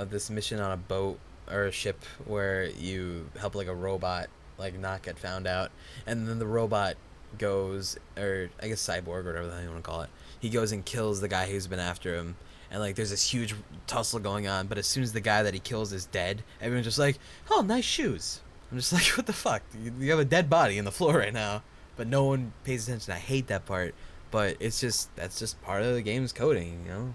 this mission on a boat or a ship where you help like a robot like not get found out, and then the robot goes, or I guess cyborg or whatever the hell you want to call it. He goes and kills the guy who's been after him, and like there's this huge tussle going on. But as soon as the guy that he kills is dead, everyone's just like, "Oh, nice shoes." I'm just like, "What the fuck? You have a dead body in the floor right now," but no one pays attention. I hate that part, but that's just part of the game's coding, you know.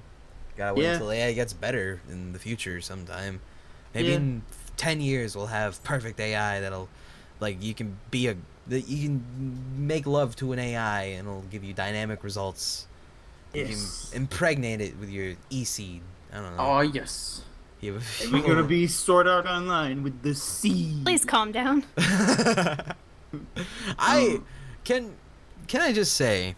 Gotta wait until AI gets better in the future sometime. Maybe in 10 years we'll have perfect AI that'll, like, you can make love to an AI and it'll give you dynamic results. Yes. You can impregnate it with your e-seed. I don't know. Oh, yes. Yeah. And we're gonna be Sword Art Online with the seed. Please calm down. Can I just say,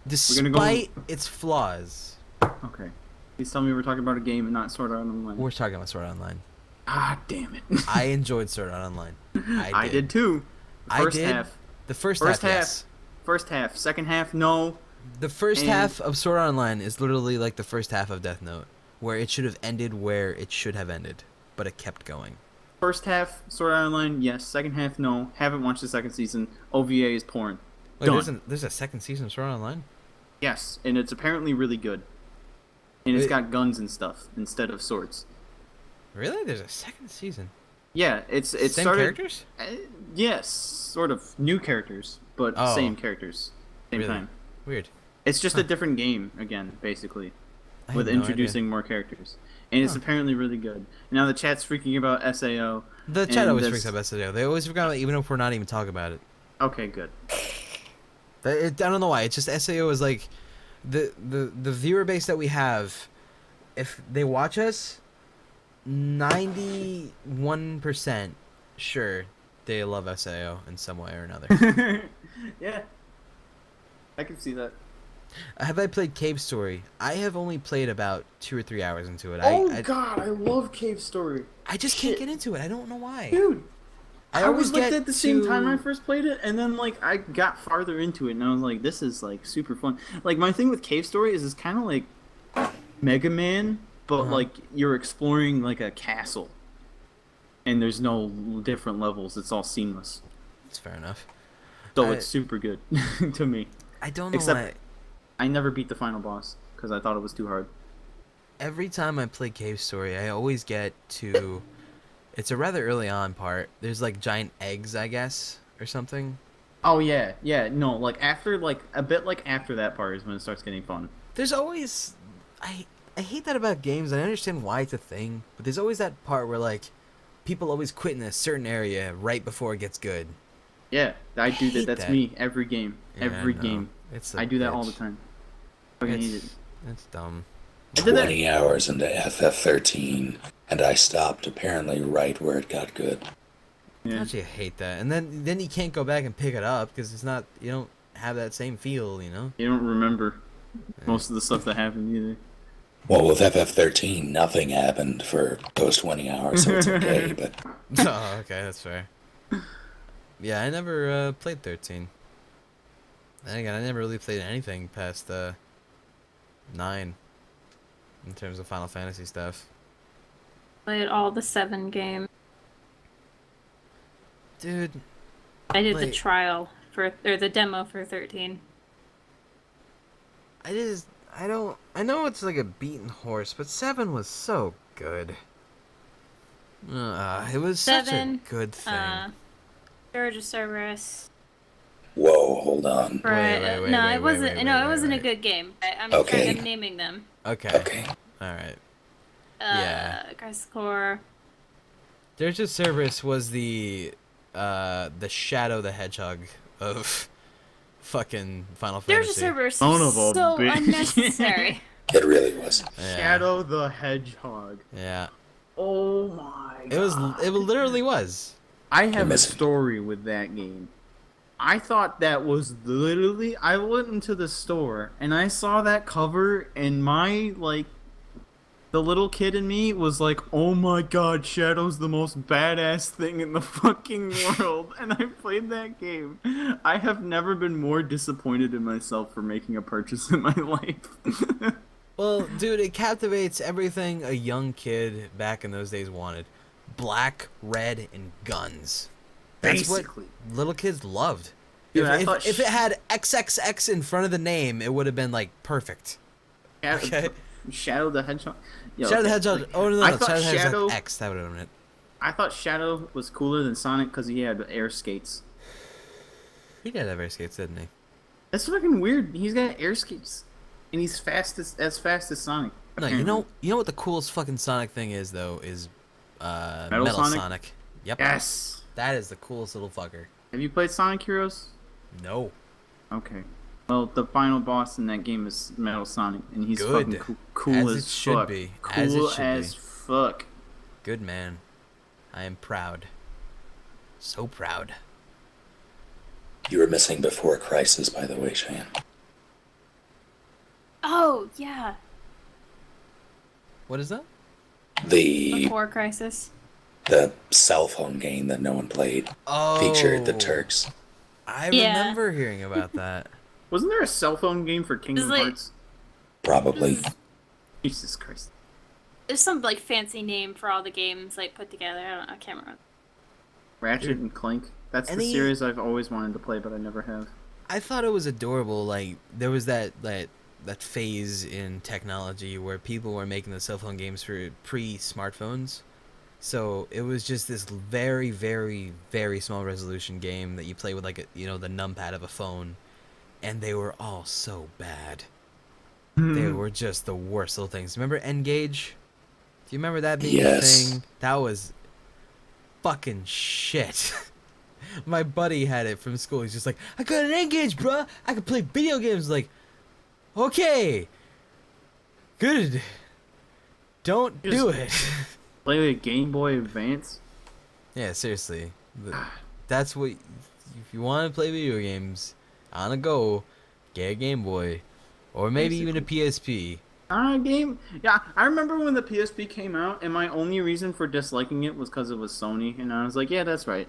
despite its flaws. Okay. Please tell me we're talking about a game and not Sword Art Online. We're talking about Sword Art Online. Ah, damn it. I enjoyed Sword Art Online. I did too. First half. The first half, yes. First half. Second half, no. The first half of Sword Art Online is literally like the first half of Death Note, where it should have ended where it should have ended, but it kept going. First half, Sword Art Online, yes. Second half, no. Haven't watched the second season. OVA is porn. Wait, there's a second season of Sword Art Online? Yes, and it's apparently really good. And it's got guns and stuff instead of swords. Really? There's a second season? Yeah, it's same started, characters? Yes, sort of new characters, but same characters, same time. Weird. It's just a different game again, basically, with introducing more characters, and it's apparently really good. Now the chat's freaking about SAO. The chat always freaks out about SAO. They always forget about it, even if we're not even talking about it. Okay, good. I don't know why. It's just SAO is like the viewer base that we have. If they watch us, 91% sure they love SAO in some way or another. Yeah, I can see that. Have I played Cave Story? I have only played about 2 or 3 hours into it. God, I love Cave Story. I just can't get into it. I don't know why. Dude, I was like that get the same time I first played it, and then like I got farther into it, and I was like, this is like super fun. Like my thing with Cave Story is it's kind of like Mega Man, but like you're exploring like a castle, and there's no different levels. It's all seamless. That's fair enough. So it's super good to me. I don't know Except why. I never beat the final boss because I thought it was too hard. Every time I play Cave Story, I always get to... It's a rather early on part. There's like giant eggs, I guess, or something. Oh yeah, no, like after like a bit like after that part is when it starts getting fun. There's always... I hate that about games. I understand why it's a thing, but there's always that part where like people always quit in a certain area right before it gets good. Yeah, I do that. That's me every game. Yeah, Every no, game. I do that all the time. I hate it. It's dumb. 20 hours into FF13, and I stopped apparently right where it got good. Yeah. I actually hate that. And then you can't go back and pick it up because it's not, you don't have that same feel, you know? You don't remember most of the stuff that happened either. Well, with FF13, nothing happened for those 20 hours, so it's okay, but... Oh, okay, that's fair. Yeah, I never played 13. Then again, I never really played anything past 9 in terms of Final Fantasy stuff. Played all the 7 games. Dude. I did the trial or the demo for 13. I know it's like a beaten horse, but 7 was so good. It was such a good thing. Surge of Cerberus. Whoa, hold on. Wait, no, it wasn't a good game. I'm naming them. Okay. Alright. Yeah. Crisis Core. Surge of Cerberus was the Shadow the Hedgehog of fucking Final Fantasy. Surge of Cerberus is so unnecessary. It really was. Yeah. Shadow the Hedgehog. Yeah. Oh my god. It literally was. I have a story with that game. I thought that was literally... I went into the store, and I saw that cover, and my, like... The little kid in me was like, oh my god, Shadow's the most badass thing in the fucking world. And I played that game. I have never been more disappointed in myself for making a purchase in my life. Well, dude, it captivates everything a young kid back in those days wanted. Black, red, and guns. That's Basically. what little kids loved. Dude, If it had XXX in front of the name, it would have been like perfect. Okay. Shadow the Hedgehog. Yo, Shadow the okay, Hedgehog. like, Oh no, I no, thought Shadow the Shadow. Hedgehog X. That would have been it. I thought Shadow was cooler than Sonic because he had air skates. He did have air skates, didn't he? That's fucking weird. He's got air skates, and he's as fast as Sonic. No, apparently. you know what the coolest fucking Sonic thing is though is Metal Sonic? Yep. Yes. That is the coolest little fucker. Have you played Sonic Heroes? No. Okay. Well, the final boss in that game is Metal Sonic, and he's Good. fucking cool As as it should fuck. be. Cool As it should as be. fuck. Good man. I am proud. So proud. You were missing Before Crisis, by the way, Cheyenne. Oh, yeah. What is that? The Before Crisis. cell phone game that no one played Oh. featured the Turks. I Yeah. remember hearing about that. Wasn't there a cell phone game for Kingdom like- Hearts? Probably. Jesus Christ. There's some like fancy name for all the games like put together. I can't remember. Ratchet Dude. and Clank. That's the Any- series I've always wanted to play, but I never have. I thought it was adorable. Like there was that phase in technology where people were making the cell phone games for pre-smartphones. So it was just this very, very, very small resolution game that you play with like the numpad of a phone, and they were all so bad. They were just the worst little things. Remember N-Gage? Do you remember that being Yes. a thing? That was fucking shit. My buddy had it from school. He's just like, I got an N-Gage, bruh. I can play video games. Like, okay, good. Don't do it. Play a Game Boy Advance? Yeah, seriously. That's what. If you want to play video games on a go, get a Game Boy, or maybe even a PSP. Game? Yeah, I remember when the PSP came out, and my only reason for disliking it was because it was Sony, and I was like, yeah, that's right.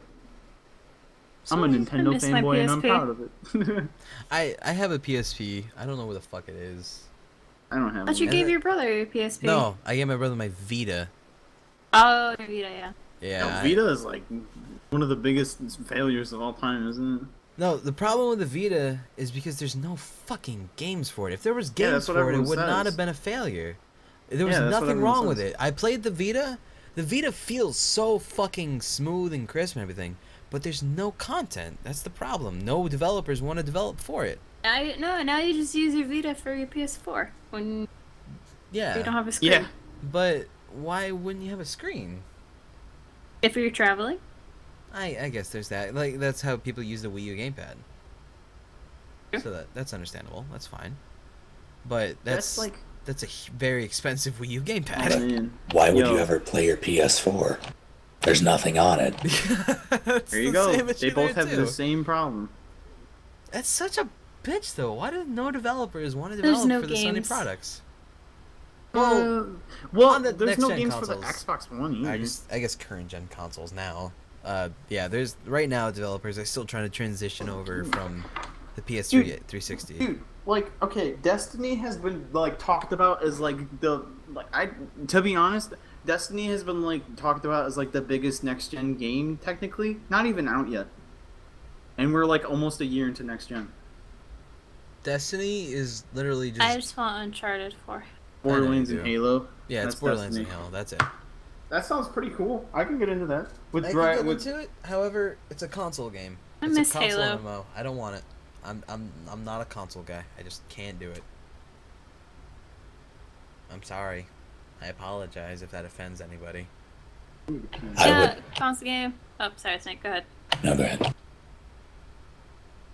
I'm a Nintendo miss my fanboy, and I'm PSP. proud of it. I have a PSP. I don't know where the fuck it is. I don't have But you one. gave your brother your PSP. No, I gave my brother my Vita. Oh, Vita, yeah. Yeah. No, Vita is like one of the biggest failures of all time, isn't it? No, the problem with the Vita is because there's no fucking games for it. If there was Yeah, games that's what for it, it everyone would not says. have been a failure. There was Yeah, that's what nothing everyone wrong with says. it. I played the Vita. The Vita feels so fucking smooth and crisp and everything, but there's no content. That's the problem. No developers want to develop for it. Now you just use your Vita for your PS4 when Yeah. you don't have a screen. Yeah. But why wouldn't you have a screen? If you're traveling. I guess there's that. Like that's how people use the Wii U gamepad. Sure. So that's understandable. That's fine. But that's like. that's a very expensive Wii U Oh, gamepad. man. Why would Yo. you ever play your PS4? There's nothing on it. That's There you the go. same They issue both there, have too. the same problem. That's such a bitch, though. Why do no developers want to There's develop no for the Sony games. products? Well, on the there's no next-gen games for the consoles. Xbox One either. I guess current gen consoles now. Yeah, there's right now developers are still trying to transition over from the PS3 Dude, 360. Dude, like, okay, Destiny has been like talked about as like to be honest, Destiny has been like talked about as like the biggest next gen game technically. Not even out yet. And we're like almost a year into next gen. Destiny is literally just I just want Uncharted 4. Borderlands you and do. Halo. yeah, it's That's Borderlands and Destiny. Halo. That's it. That sounds pretty cool. I can get into that. With I can get into it. However, it's a console game. I It's miss a console Halo. MMO. I don't want it. I'm not a console guy. I just can't do it. I'm sorry. I apologize if that offends anybody. I Yeah, would. console game. Oh, sorry, Snake. Go ahead. No, go ahead.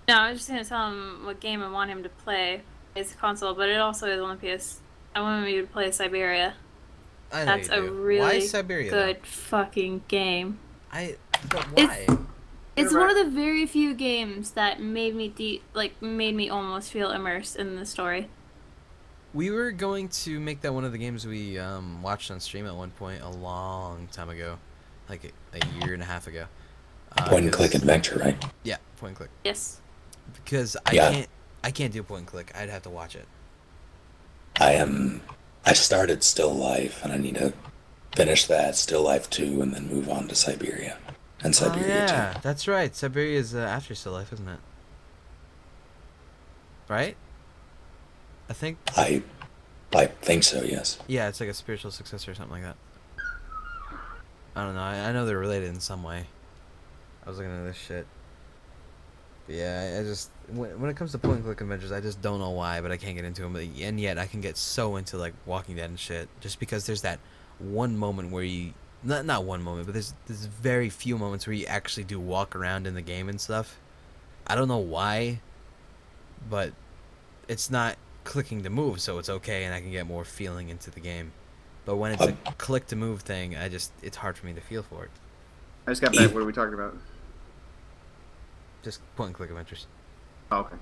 No, I was just gonna tell him what game I want him to play. It's a console, but it also is on the PS. I want him to play Siberia. I know That's you a do. Why really Siberia? though? good fucking game. But why? It's You're one right. of the very few games that made me made me almost feel immersed in the story. We were going to make that one of the games we watched on stream at one point a long time ago, like a year and a half ago. Point and click adventure, right? Yeah, point and click. Yes. Because Yeah. I can't do point and click. I'd have to watch it. I started Still Life, and I need to finish that, Still Life 2, and then move on to Siberia. And Oh Siberia yeah, 2. that's right. Siberia is after Still Life, isn't it? Right? I think. I think so, yes. Yeah, it's like a spiritual successor or something like that. I don't know. I know they're related in some way. I was looking at this shit. But yeah, I just when it comes to point and click adventures, I just don't know why, but I can't get into them. And yet I can get so into like Walking Dead and shit, just because there's that one moment where you not one moment, but there's very few moments where you actually do walk around in the game and stuff. I don't know why, but it's not clicking to move, so it's okay, and I can get more feeling into the game. But when it's a click to move thing, it's hard for me to feel for it. I just got back. What are we talking about? Just point and click adventures. Oh, okay.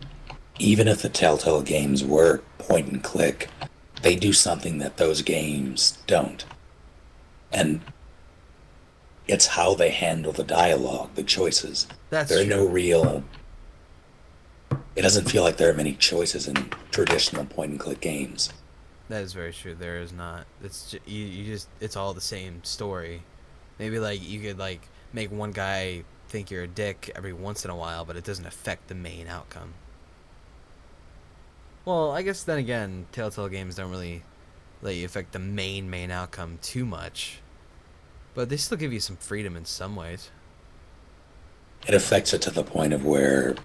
Even if the Telltale games were point and click, they do something that those games don't. And it's how they handle the dialogue, the choices. That's there are true. no real... It doesn't feel like there are many choices in traditional point and click games. That is very true. There is not. It's you just it's all the same story. Maybe like you could like make one guy think you're a dick every once in a while, but it doesn't affect the main outcome. Well, I guess then again, Telltale games don't really let you affect the main outcome too much, but they still give you some freedom in some ways. It affects it to the point of where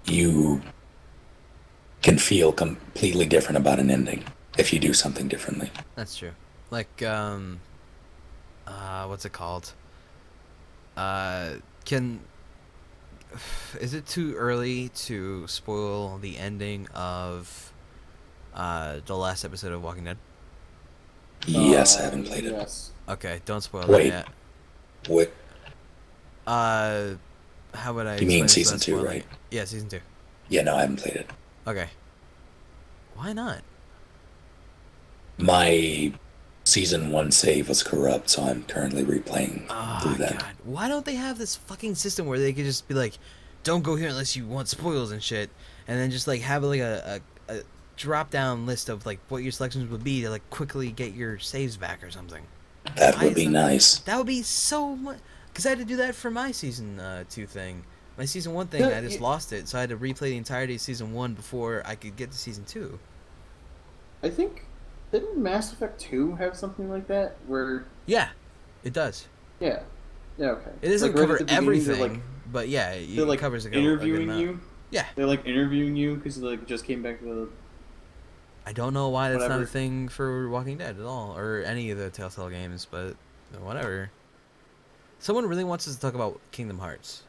you can feel completely different about an ending if you do something differently. That's true. Like what's it called? Is it too early to spoil the ending of the last episode of Walking Dead? Yes, I haven't played it. Yes. Okay, don't spoil that Wait. yet. What? How would I? You mean explain this season without 2, spoiling right? it? Yeah, season 2. Yeah, no, I haven't played it. Okay. Why not? My season 1 save was corrupt, so I'm currently replaying through that. God. Why don't they have this fucking system where they could just be like, don't go here unless you want spoils and shit, and then just like have like a drop down list of like what your selections would be to like quickly get your saves back or something. That would be nice. That would be so much. Because I had to do that for my season 2 thing. My season 1 thing, I just lost it, so I had to replay the entirety of season 1 before I could get to season 2. I think didn't Mass Effect 2 have something like that where? Yeah, it does. Yeah. Yeah. Okay. It doesn't Like, right cover at the beginning, everything, but yeah, they're it like covers a good interviewing amount. you. Yeah. They're like interviewing you because like just came back to the. I don't know why that's not Whatever. a thing for Walking Dead at all, or any of the Telltale games, but whatever. Someone really wants us to talk about Kingdom Hearts.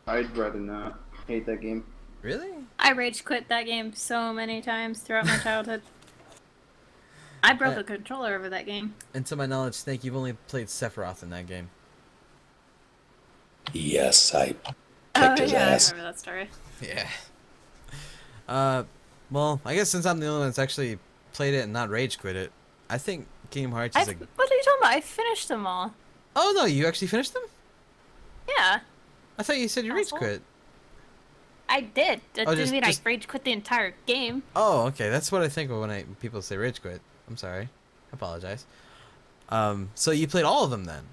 I'd rather not. Hate that game. Really? I rage quit that game so many times throughout my childhood. I broke a controller over that game. And to my knowledge, Snake, you've only played Sephiroth in that game. Yes, I Oh kicked his yeah, I ass. remember that story. Yeah. Well, I guess since I'm the only one that's actually played it and not rage quit it, I think Kingdom Hearts is What are you talking about? I finished them all. Oh no, you actually finished them? Yeah, I thought you said you rage Asshole. quit. I did. That Oh, doesn't mean just- I rage quit the entire game. Oh, okay. That's what I think of when people say rage quit. I'm sorry. I apologize. So you played all of them then?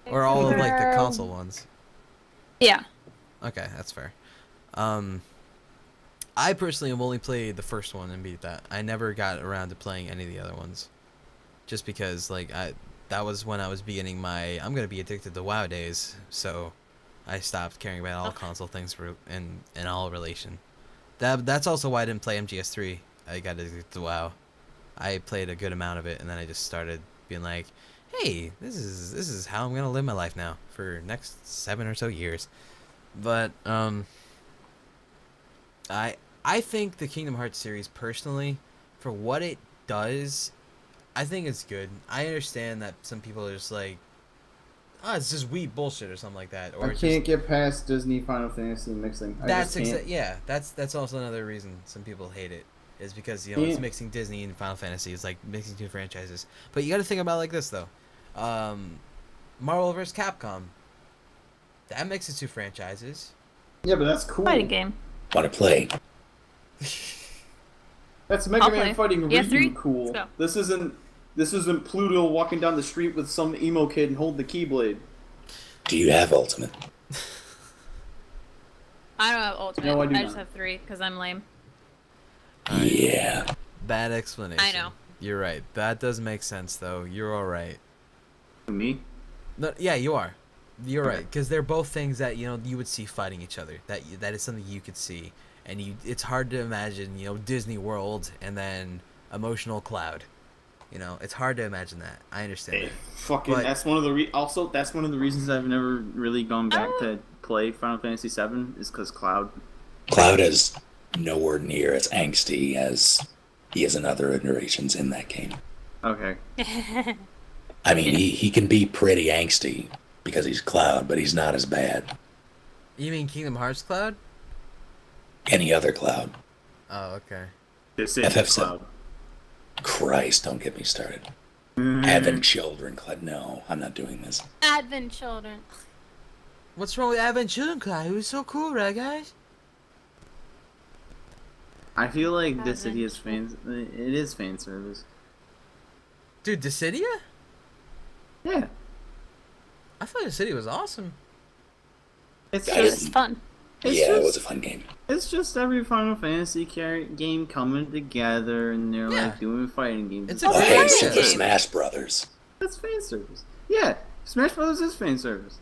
Or all of like the console ones? Yeah. Okay, that's fair. I personally have only played the first one and beat that. I never got around to playing any of the other ones. Just because like that was when I was beginning my I'm gonna be addicted to WoW days, so I stopped caring about all console things in all relation. That's also why I didn't play MGS3. I got addicted to WoW. I played a good amount of it, and then I just started being like, "Hey, this is how I'm gonna live my life now for next 7 or so years." But I think the Kingdom Hearts series personally, for what it does, I think it's good. I understand that some people are just like, "Oh, it's just weed bullshit" or something like that. Or I it's can't get past Disney Final Fantasy mixing. that's that's also another reason some people hate it, is because it's Yeah. mixing Disney and Final Fantasy. It's like mixing two franchises. But you got to think about it like this though, Marvel vs. Capcom, that mixes two franchises. Yeah, but that's cool. Fighting game. Want to play? That's Mega I'll Man play. fighting Yeah, Ryu 3? cool. Let's go. This isn't Pluto walking down the street with some emo kid and hold the Keyblade. Do you have Ultimate? I don't have ultimate. No, I do just not. have 3 because I'm lame. Yeah. Bad explanation. I know. You're right. That does make sense, though. You're all right. Me? No, yeah, you are. You're Okay. right, because they're both things that you would see fighting each other. That is something you could see, and it's hard to imagine Disney World and then emotional Cloud. It's hard to imagine that. I understand that. Fucking. But- That's one of the that's one of the reasons I've never really gone back to play Final Fantasy VII is because Cloud. Cloud is nowhere near as angsty as he is in other iterations in that game. Okay. I mean, he can be pretty angsty because he's Cloud, but he's not as bad. You mean Kingdom Hearts Cloud? Any other Cloud. Oh, okay. This is FF7. Cloud. Christ, don't get me started. Advent Children Cloud. No, I'm not doing this. Advent Children. What's wrong with Advent Children Cloud? He was so cool, right, guys? I feel like Advent Dissidia is it is fan service. Dude, Dissidia? Yeah. I thought Dissidia was awesome. It's I It just was fun. It's Yeah, it just- was a fun game. it's just every Final Fantasy game coming together and they're Yeah. like doing fighting games. It's a Oh, Okay, fighting Super game. Smash Brothers. That's fan service. Yeah, Smash Brothers is fan service.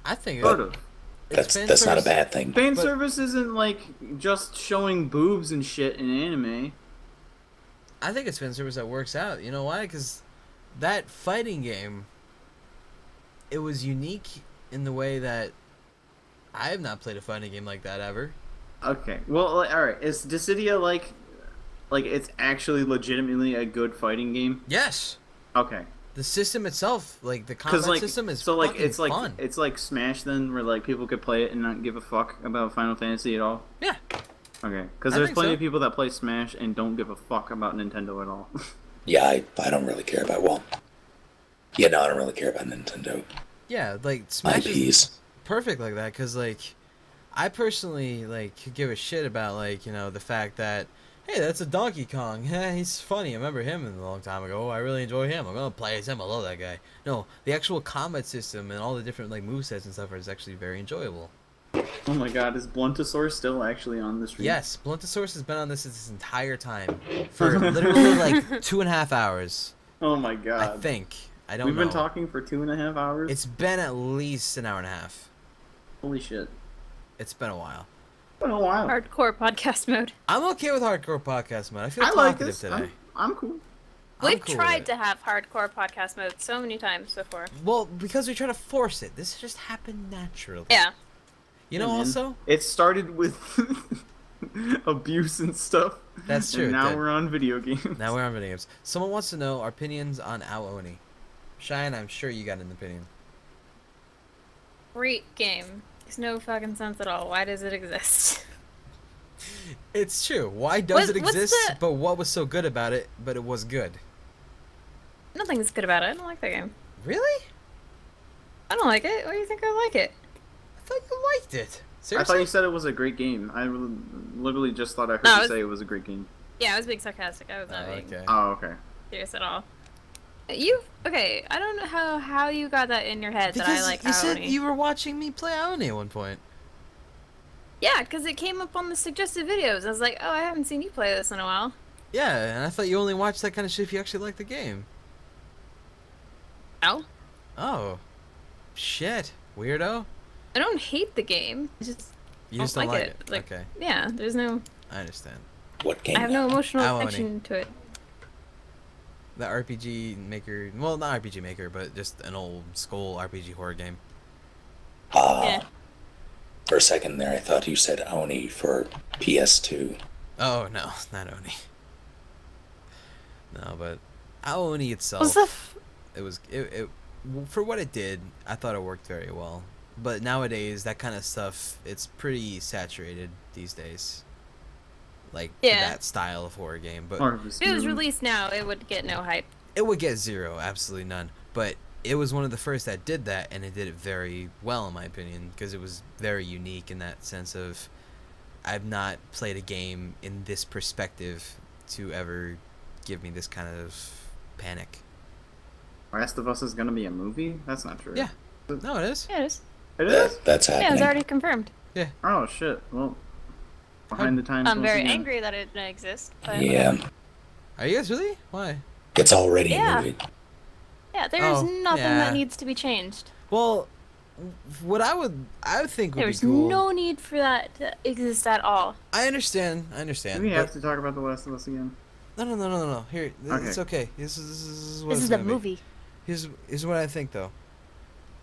I think Sort of. it's fan That's not a service. bad thing. Fan But- service isn't like just showing boobs and shit in anime. I think it's fan service that works out. You know why? Because that fighting game, it was unique in the way that I have not played a fighting game like that ever. Okay, well, all right. Is Dissidia like it's actually legitimately a good fighting game? Yes, Okay, the system itself, like the combat because like system, is so like fucking it's like fun. it's like Smash then, where like people could play it and not give a fuck about Final Fantasy at all. Yeah, Okay, because I there's think plenty so. of people that play Smash and don't give a fuck about Nintendo at all. Yeah, I don't really care about, well, yeah, no, I don't really care about Nintendo yeah, like Smash is IPs. perfect like that. Because like, I personally like could give a shit about like the fact that hey, that's a Donkey Kong. He's funny. I remember him a long time ago. I really enjoy him. I'm gonna play as him. I love that guy. No, the actual combat system and all the different like movesets and stuff is actually very enjoyable. Oh my god, is Bluntosaurus still actually on the stream? Yes, Bluntosaurus has been on this entire time for literally like 2.5 hours. Oh my god. I think. I don't We've know. been talking for 2.5 hours. It's been at least an hour and a half. Holy shit. It's been a while. It's been a while. Hardcore podcast mode. I'm okay with hardcore podcast mode. I feel I like talkative this. today. I'm cool. I'm We've cool with tried it. to have hardcore podcast mode so many times before. Well, because we try to force it. This just happened naturally. Yeah. You know, Yeah, man. also, It started with abuse and stuff. That's true, And it now did. we're on video games. now we're on video games. Someone wants to know our opinions on Aoni. Shine, I'm sure you got an opinion. Great game. Makes no fucking sense at all. Why does it exist? It's true. Why does it What's exist? the- But what was so good about it? But it was good. Nothing's good about it. I don't like that game. Really? I don't like it. Why do you think I like it? I thought you liked it. I thought Seriously? you said it was a great game. I literally just thought I heard No, you it's- say it was a great game. Yeah, I was being sarcastic. I was not Oh, being okay. Oh, okay. serious at all. Okay, I don't know how you got that in your head that I Because like you said Aoni. you were watching me play Aoni at one point. Yeah, because it came up on the suggested videos. I was like, oh, I haven't seen you play this in a while. Yeah, and I thought you only watched that kind of shit if you actually liked the game. No, Oh. Shit. Weirdo. I don't hate the game. I just You don't just don't like it. Like, Okay. yeah, there's no. I understand. What game? I have no emotional Aoni. connection to it. The RPG maker, well, not RPG maker, but just an old school RPG horror game. Yeah. For a second there, I thought you said Oni for PS2. Oh no, not Oni. No, but Aoni itself, What's the it was for what it did. I thought it worked very well. But nowadays, that kind of stuff, it's pretty saturated these days. Like Yeah. that style of horror game, but Harvest If it was Moon. released now, it would get no hype. it would get zero, absolutely none. But it was one of the first that did that, and it did it very well, in my opinion, because it was very unique in that sense of I've not played a game in this perspective to ever give me this kind of panic. Last of Us is gonna be a movie? That's not true. Yeah. No, it is. Yeah, it is. It is? That's Yeah, happening. it's already confirmed. Oh shit. Well, behind the times. I'm once very again. angry that it didn't exist. But Yeah, Are you guys really? Why? it's already Yeah. a movie. yeah, there's Oh, nothing yeah. that needs to be changed. Well, what I would think would There's be cool. no need for that to exist at all. I understand. Do we have to talk about The Last of Us again? No. Here, Okay. it's okay. This is what This it's is a gonna be. movie. Here's what I think though.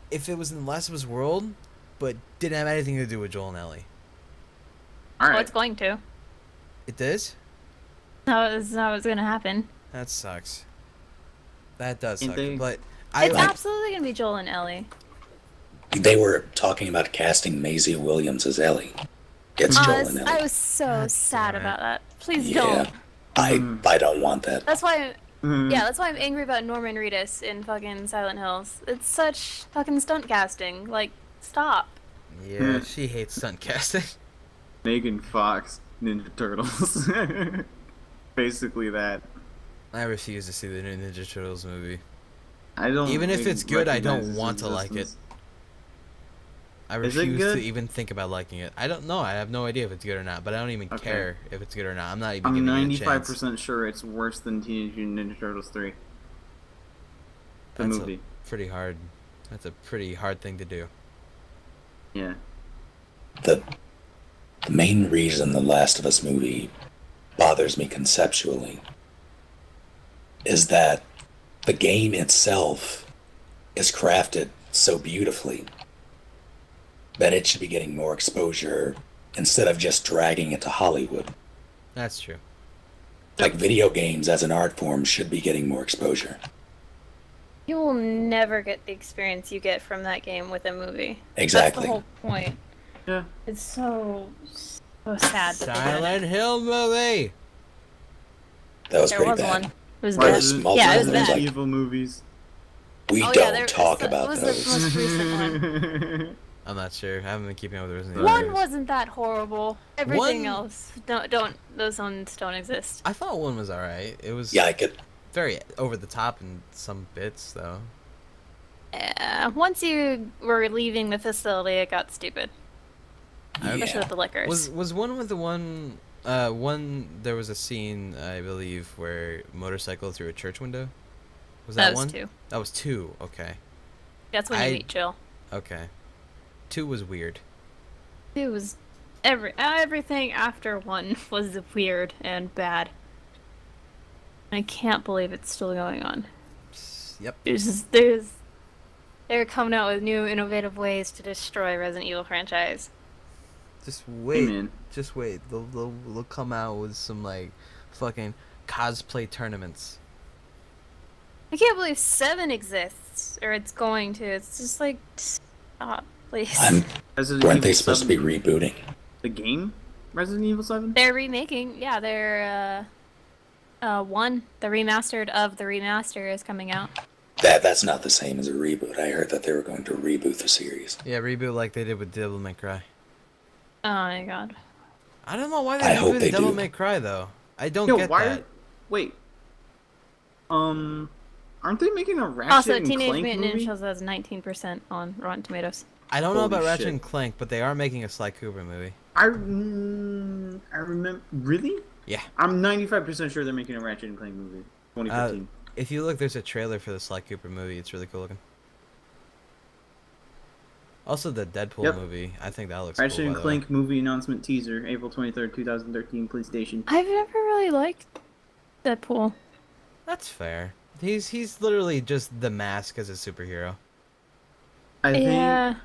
If it was in the Last of Us world, but didn't have anything to do with Joel and Ellie, All Well, right. it's going to. it does. No, it's not what's gonna happen. That sucks. That does Ain't suck. they- But I It's like. absolutely gonna be Joel and Ellie. They were talking about casting Maisie Williams as Ellie. It's Joel and I Ellie. was so God sad damn it. about that. Please Yeah, don't. I don't want that. That's why. Mhm. Yeah, that's why I'm angry about Norman Reedus in fucking Silent Hills. It's such fucking stunt casting. Like, stop. Yeah, she hates stunt casting. Megan Fox, Ninja Turtles. Basically that. I refuse to see the new Ninja Turtles movie. I don't. Even if it's good, I don't recognize its want to like it. existence. I Is it refuse to good? even think about liking it. I don't know. I have no idea if it's good or not, but I don't even Okay. care if it's good or not. I'm not even I'm giving it a chance. 95% sure it's worse than Teenage Mutant Ninja Turtles 3. The That's movie. pretty hard. That's a pretty hard thing to do. Yeah. The main reason the Last of Us movie bothers me conceptually is that the game itself is crafted so beautifully that it should be getting more exposure instead of just dragging it to Hollywood. That's true. Like video games as an art form should be getting more exposure. You will never get the experience you get from that game with a movie. Exactly. That's the whole point. Yeah. It's so sad. That they did Silent it. Hill movie. That was There pretty was bad. one. It was Where bad. was multiple Yeah, it was ones, bad. like- Evil movies. We Oh, yeah, don't there- talk that about was those. the most recent one. I'm not sure. I haven't been keeping up with Resident Evil. One games. wasn't that horrible. Everything One- else, those ones don't exist. I thought one was alright. It was Yeah, I could. very over the top in some bits, though. Once you were leaving the facility, it got stupid. Especially Yeah. with the liquors. Was one with the one there was a scene I believe where motorcycle through a church window? Was that, that was one? 2. That was 2. Okay. That's when you I- meet Jill. Okay. 2 was weird. 2 was everything after 1 was weird and bad. I can't believe it's still going on. Yep. They're coming out with new innovative ways to destroy Resident Evil franchise. Just wait. man. Just wait. They'll come out with some like fucking cosplay tournaments. I can't believe 7 exists, or it's going to. It's just like, stop, please. Resident Weren't they Evil supposed to 7. be rebooting? The game? Resident Evil 7? They're remaking, yeah, they're, the remastered of the remaster is coming out. That's not the same as a reboot. I heard that they were going to reboot the series. Yeah, reboot like they did with Devil May Cry. Oh my god. I don't know why I they hope rebooted they Devil do. May Cry though. I don't Yo, get why? that. Wait. Aren't they making a Ratchet Also, and Teenage Clank Mutant movie? Ninja Turtles has 19% on Rotten Tomatoes. I don't know Holy about Ratchet shit. and Clank, but they are making a Sly Cooper movie. I remember. Really? Yeah. I'm 95% sure they're making a Ratchet and Clank movie. 2015. If you look, there's a trailer for the Sly Cooper movie. It's really cool looking. Also, the Deadpool Yep. movie. I think that looks Ratchet cool. and by the way. Clank movie announcement teaser, April 23rd, 2013, PlayStation. I've never really liked Deadpool. That's fair. He's literally just the mask as a superhero. Yeah.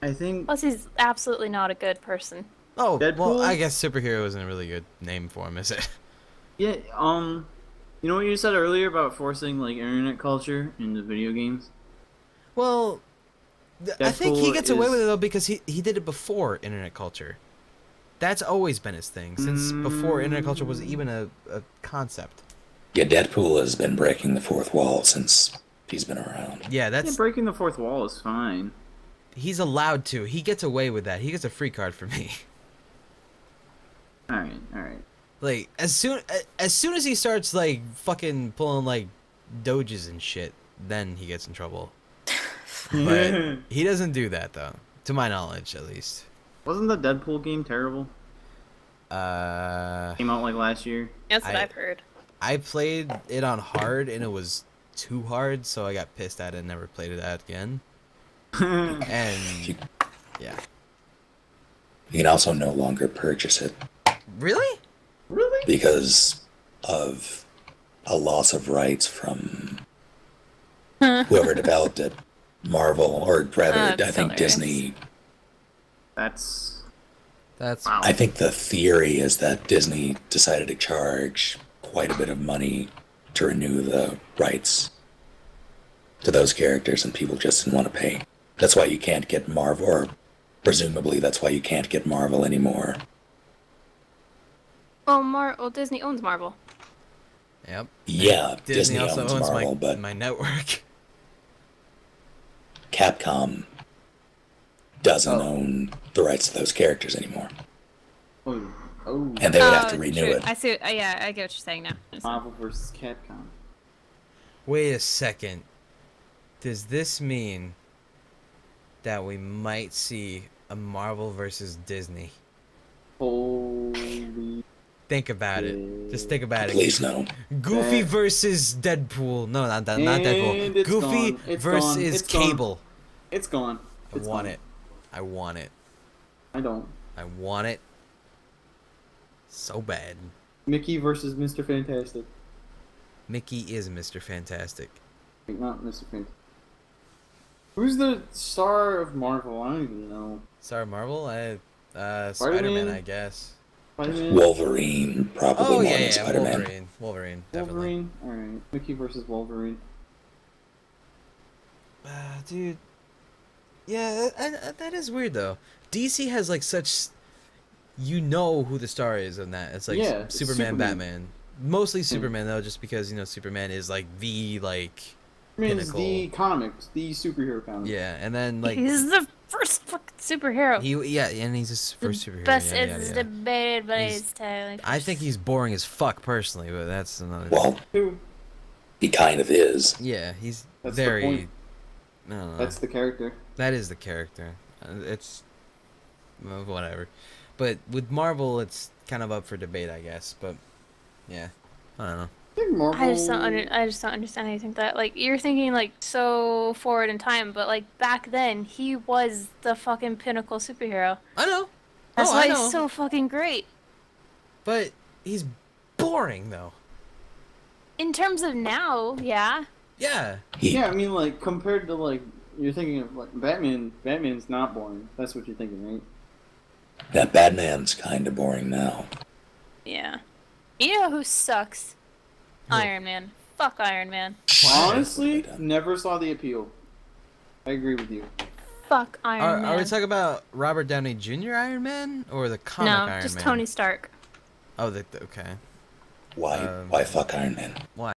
I think. Plus, he's absolutely not a good person. Oh, well, Deadpool? I guess superhero isn't a really good name for him, is it? Yeah. You know what you said earlier about forcing like internet culture into video games? Well, I think he Deadpool gets away is- with it though because he did it before internet culture. That's always been his thing since before internet culture was even a concept. Yeah, Deadpool has been breaking the fourth wall since he's been around. Yeah, Yeah, that's breaking the fourth wall is fine. he's allowed to. He gets away with that. He gets a free card for me. All right. Like as soon as he starts like fucking pulling like doges and shit, then he gets in trouble. But he doesn't do that though, to my knowledge at least. Wasn't the Deadpool game terrible? Uh, Came out like last year. That's what I- I've heard. I played it on hard and it was too hard, so I got pissed at it and never played it out again. And You, yeah, you can also no longer purchase it really? Really? because of a loss of rights from whoever developed it, Marvel, or rather, That's I think hilarious. Disney. That's That's I think the theory is that Disney decided to charge quite a bit of money to renew the rights to those characters, and people just didn't want to pay. That's why you can't get Marvel, or presumably that's why you can't get Marvel anymore. Well, Disney owns Marvel. yep. Yeah, Disney Disney also owns owns Marvel, but my network. Capcom doesn't own the rights to those characters anymore, oh. and they would have to renew true. it. I see. Yeah, I get what you're saying now. Marvel versus Capcom. Wait a second. Does this mean that we might see a Marvel versus Disney? Holy. Think about it. Just think about it. Please no. Goofy Uh, versus Deadpool. No, not And Deadpool. it's Goofy gone. It's versus gone. It's gone. Cable. It's gone. I It's want gone. it. I want it. I don't. I want it. So bad. Mickey versus Mr. Fantastic. Mickey is Mr. Fantastic. Wait, not Mr. Fantastic. Who's the star of Marvel? I don't even know. Sorry, Marvel. Spider-Man, Spider-Man? I guess. Spider-Man? Wolverine, probably Oh more yeah, than yeah, Spider-Man. Wolverine, definitely. Wolverine? Alright. Mickey versus Wolverine. Dude. Yeah, that is weird though. DC has like such, you know who the star is in that. It's like Yeah, it's Superman, Superman. Batman. Mostly Superman though, just because Superman is like the like. Superman is Pinnacle. the comics, the superhero comics. Yeah, and then like He's the first fucking superhero. and he's his first superhero. Best yeah, is yeah. debated, but He's- it's totally. I think he's boring as fuck personally, but that's another. Well, Who? he kind of is. Yeah, he's That's the very. point. I don't know. That's the character. That is the character. It's well, whatever. But with Marvel, it's kind of up for debate, I guess. But yeah, I don't know. I think Marvel. I just don't understand how you think that. Like, you're thinking like so forward in time, but like back then he was the fucking pinnacle superhero. I know. That's Oh, why I know. he's so fucking great. But he's boring though. In terms of now, yeah. Yeah. Yeah, I mean, like, compared to, like, you're thinking of, like, Batman. Batman's not boring. That's what you're thinking, right? That Batman's kind of boring now. Yeah. You know who sucks? Who? Iron Man. Fuck Iron Man. Honestly, Done. never saw the appeal. I agree with you. Fuck Iron Man. Are we talking about Robert Downey Jr. Iron Man or the comic no, Iron just Man? Tony Stark. Oh, okay. Why? Um, Why fuck Iron Man? Why?